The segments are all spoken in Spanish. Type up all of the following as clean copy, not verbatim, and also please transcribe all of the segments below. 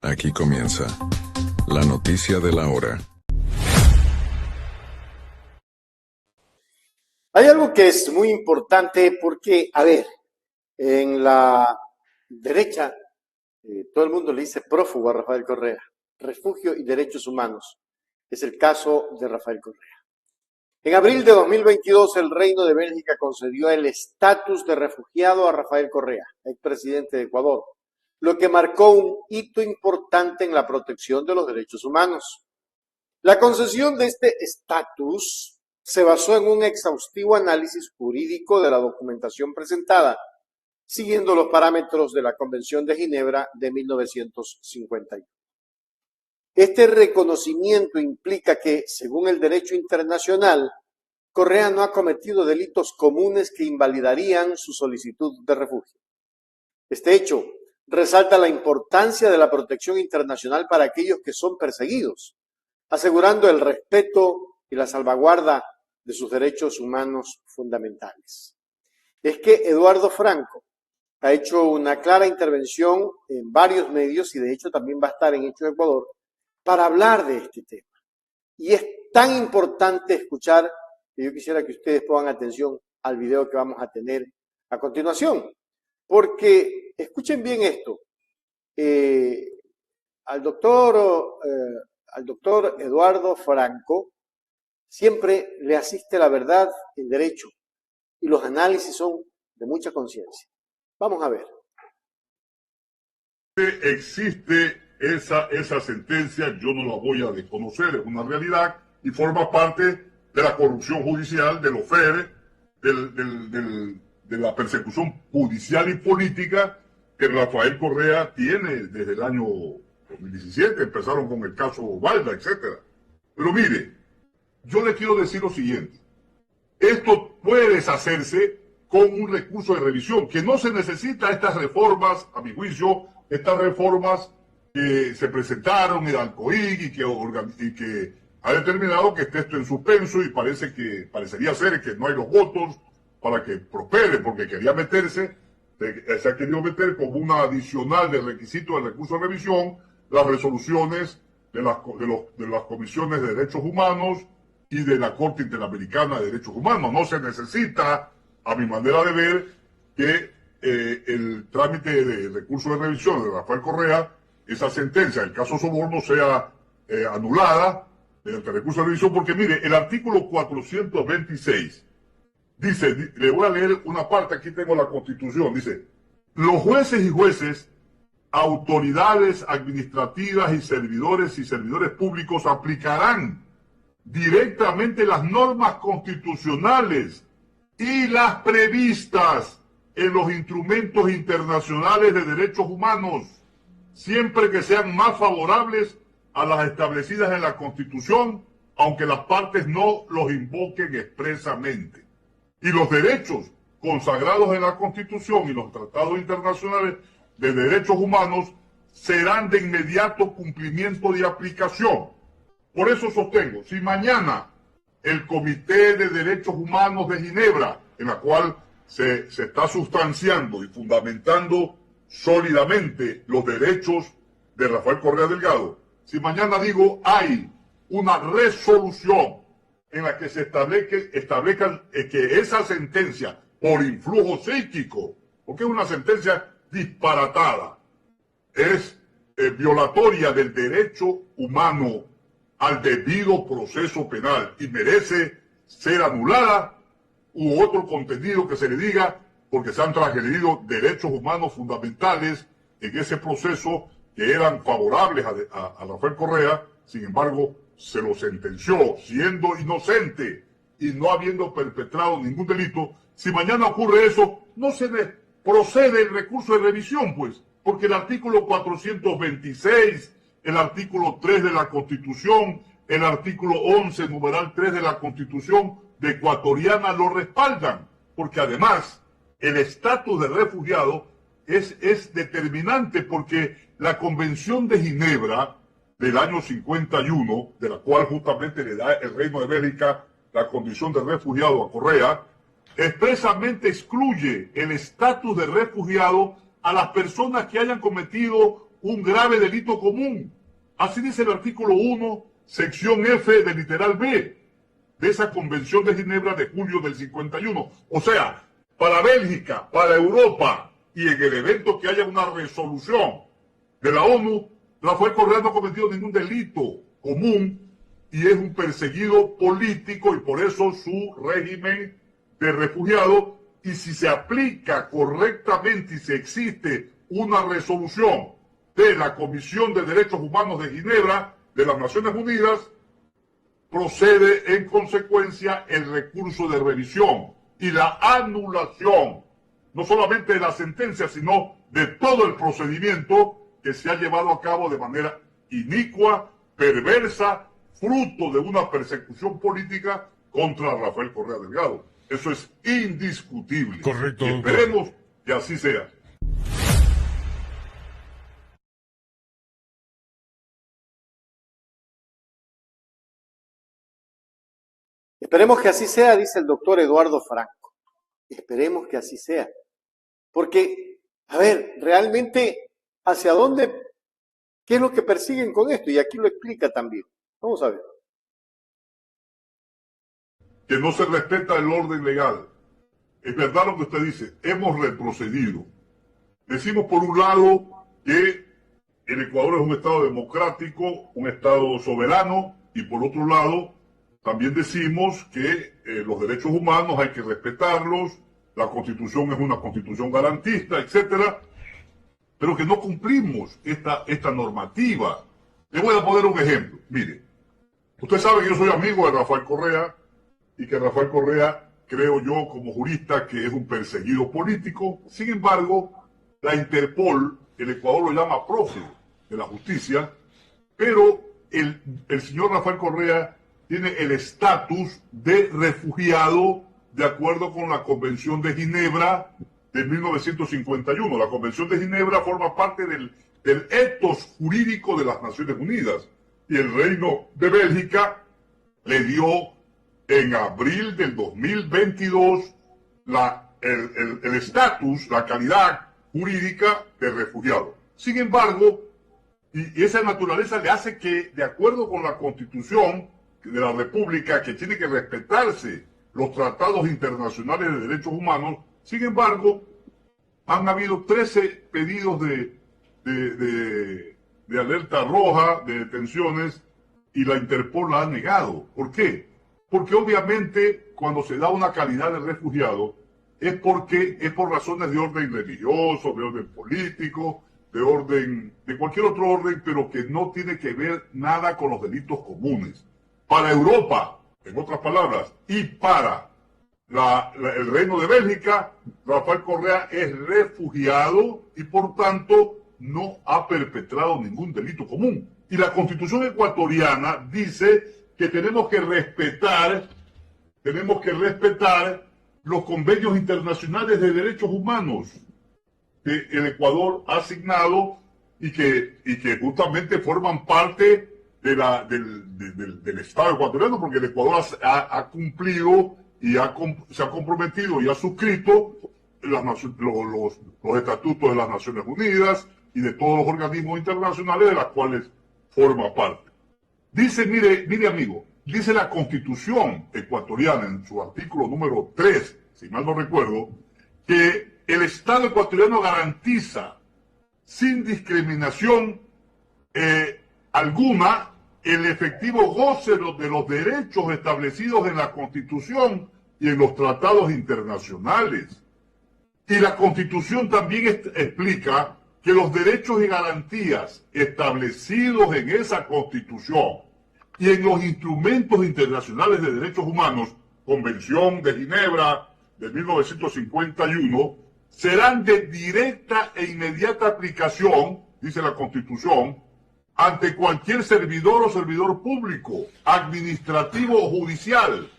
Aquí comienza la noticia de la hora. Hay algo que es muy importante porque, a ver, en la derecha todo el mundo le dice prófugo a Rafael Correa, refugio y derechos humanos. Es el caso de Rafael Correa. En abril de 2022, el Reino de Bélgica concedió el estatus de refugiado a Rafael Correa, expresidente de Ecuador, lo que marcó un hito importante en la protección de los derechos humanos. La concesión de este estatus se basó en un exhaustivo análisis jurídico de la documentación presentada, siguiendo los parámetros de la Convención de Ginebra de 1951. Este reconocimiento implica que, según el derecho internacional, Correa no ha cometido delitos comunes que invalidarían su solicitud de refugio. Este hecho resalta la importancia de la protección internacional para aquellos que son perseguidos, asegurando el respeto y la salvaguarda de sus derechos humanos fundamentales. Es que Eduardo Franco ha hecho una clara intervención en varios medios y de hecho también va a estar en Hechos Ecuador para hablar de este tema. Y es tan importante escuchar que yo quisiera que ustedes pongan atención al video que vamos a tener a continuación, porque escuchen bien esto. Al doctor Eduardo Franco siempre le asiste la verdad, el derecho, y los análisis son de mucha conciencia. Vamos a ver. Existe esa sentencia, yo no la voy a desconocer, es una realidad y forma parte de la corrupción judicial, de los FERE, de la persecución judicial y política que Rafael Correa tiene desde el año 2017, empezaron con el caso Balda, etc. Pero mire, yo le quiero decir lo siguiente, esto puede deshacerse con un recurso de revisión, que no se necesita estas reformas, a mi juicio, estas reformas que se presentaron en Alcoig y que ha determinado que esté esto en suspenso y parecería ser que no hay los votos para que prospere, porque se ha querido meter como una adicional de requisito del recurso de revisión las resoluciones de las comisiones de derechos humanos y de la Corte Interamericana de Derechos Humanos. No se necesita, a mi manera de ver, que el trámite de recurso de revisión de Rafael Correa, esa sentencia del caso Soborno, sea anulada mediante recurso de revisión, porque mire, el artículo 426 dice, le voy a leer una parte, aquí tengo la Constitución, dice, los jueces y jueces, autoridades administrativas y servidores públicos aplicarán directamente las normas constitucionales y las previstas en los instrumentos internacionales de derechos humanos, siempre que sean más favorables a las establecidas en la Constitución, aunque las partes no los invoquen expresamente. Y los derechos consagrados en la Constitución y los tratados internacionales de derechos humanos serán de inmediato cumplimiento y aplicación. Por eso sostengo, si mañana el Comité de Derechos Humanos de Ginebra, en la cual se está sustanciando y fundamentando sólidamente los derechos de Rafael Correa Delgado, si mañana digo hay una resolución en la que se establezcan que esa sentencia por influjo psíquico, porque es una sentencia disparatada, es violatoria del derecho humano al debido proceso penal y merece ser anulada, u otro contenido que se le diga porque se han transgredido derechos humanos fundamentales en ese proceso que eran favorables a Rafael Correa, sin embargo se lo sentenció siendo inocente y no habiendo perpetrado ningún delito. Si mañana ocurre eso, no se procede el recurso de revisión, pues, porque el artículo 426, el artículo 3 de la Constitución, el artículo 11, numeral 3 de la Constitución de ecuatoriana lo respaldan, porque además el estatus de refugiado es determinante, porque la Convención de Ginebra del año 51, de la cual justamente le da el Reino de Bélgica la condición de refugiado a Correa, expresamente excluye el estatus de refugiado a las personas que hayan cometido un grave delito común. Así dice el artículo 1, sección F del literal B de esa Convención de Ginebra de julio del 51. O sea, para Bélgica, para Europa y en el evento que haya una resolución de la ONU, Rafael Correa no ha cometido ningún delito común y es un perseguido político y por eso su régimen de refugiado, y si se aplica correctamente y si existe una resolución de la Comisión de Derechos Humanos de Ginebra de las Naciones Unidas, procede en consecuencia el recurso de revisión y la anulación, no solamente de la sentencia, sino de todo el procedimiento que se ha llevado a cabo de manera inicua, perversa, fruto de una persecución política contra Rafael Correa Delgado. Eso es indiscutible. Correcto. Y esperemos que así sea. Esperemos que así sea, dice el doctor Eduardo Franco. Esperemos que así sea. Porque, a ver, realmente, ¿hacia dónde? ¿Qué es lo que persiguen con esto? Y aquí lo explica también. Vamos a ver. Que no se respeta el orden legal. Es verdad lo que usted dice, hemos retrocedido. Decimos por un lado que el Ecuador es un Estado democrático, un Estado soberano, y por otro lado también decimos que los derechos humanos hay que respetarlos, la Constitución es una Constitución garantista, etcétera, pero que no cumplimos esta normativa. Le voy a poner un ejemplo. Mire, usted sabe que yo soy amigo de Rafael Correa y que Rafael Correa, creo yo como jurista, que es un perseguido político. Sin embargo, la Interpol, el Ecuador lo llama prófugo de la justicia, pero el señor Rafael Correa tiene el estatus de refugiado de acuerdo con la Convención de Ginebra de 1951. La Convención de Ginebra forma parte del ethos jurídico de las Naciones Unidas y el Reino de Bélgica le dio en abril del 2022 el estatus, la calidad jurídica de refugiado. Sin embargo, y esa naturaleza le hace que, de acuerdo con la Constitución de la República, que tiene que respetarse los tratados internacionales de derechos humanos, sin embargo, han habido 13 pedidos de alerta roja, de detenciones, y la Interpol la ha negado. ¿Por qué? Porque obviamente cuando se da una calidad de refugiado es porque es por razones de orden religioso, de orden político, de cualquier otro orden, pero que no tiene que ver nada con los delitos comunes. Para Europa, en otras palabras, y para el Reino de Bélgica, Rafael Correa es refugiado y por tanto no ha perpetrado ningún delito común. Y la Constitución ecuatoriana dice que tenemos que respetar los convenios internacionales de derechos humanos que el Ecuador ha asignado y que justamente forman parte del Estado ecuatoriano, porque el Ecuador ha cumplido y se ha comprometido y ha suscrito los estatutos de las Naciones Unidas y de todos los organismos internacionales de los cuales forma parte. Dice, mire amigo, dice la Constitución ecuatoriana en su artículo número 3, si mal no recuerdo, que el Estado ecuatoriano garantiza sin discriminación alguna el efectivo goce de los derechos establecidos en la Constitución y en los tratados internacionales. Y la Constitución también explica que los derechos y garantías establecidos en esa Constitución y en los instrumentos internacionales de derechos humanos, Convención de Ginebra de 1951, serán de directa e inmediata aplicación, dice la Constitución, ante cualquier servidor o servidor público, administrativo o judicial,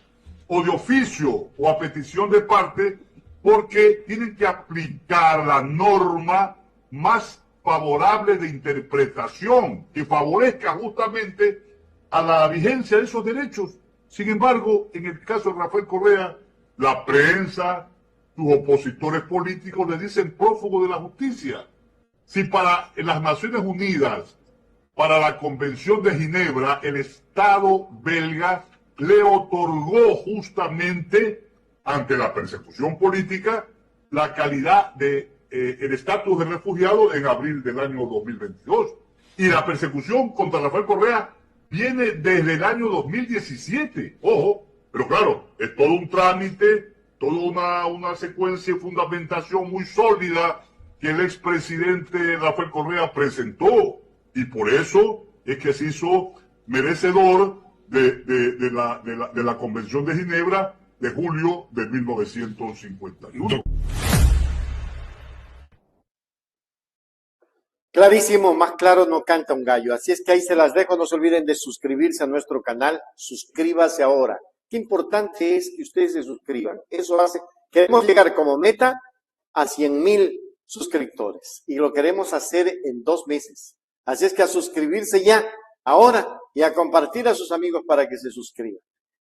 o de oficio o a petición de parte, porque tienen que aplicar la norma más favorable de interpretación, que favorezca justamente a la vigencia de esos derechos. Sin embargo, en el caso de Rafael Correa, la prensa, sus opositores políticos le dicen prófugo de la justicia. Si para las Naciones Unidas, para la Convención de Ginebra, el Estado belga le otorgó justamente, ante la persecución política, la calidad de el estatus de refugiado en abril del año 2022. Y la persecución contra Rafael Correa viene desde el año 2017. Ojo, pero claro, es todo un trámite, toda una secuencia y fundamentación muy sólida que el expresidente Rafael Correa presentó. Y por eso es que se hizo merecedor de la Convención de Ginebra de julio de 1951. Clarísimo, más claro no canta un gallo. Así es que ahí se las dejo. No se olviden de suscribirse a nuestro canal. Suscríbase ahora. Qué importante es que ustedes se suscriban. Eso hace. Queremos llegar como meta a 100,000 suscriptores. Y lo queremos hacer en 2 meses. Así es que a suscribirse ya, ahora, y a compartir a sus amigos para que se suscriban.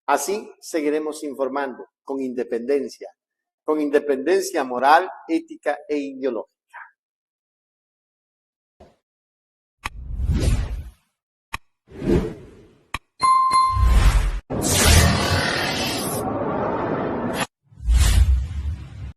Así seguiremos informando con independencia moral, ética e ideológica.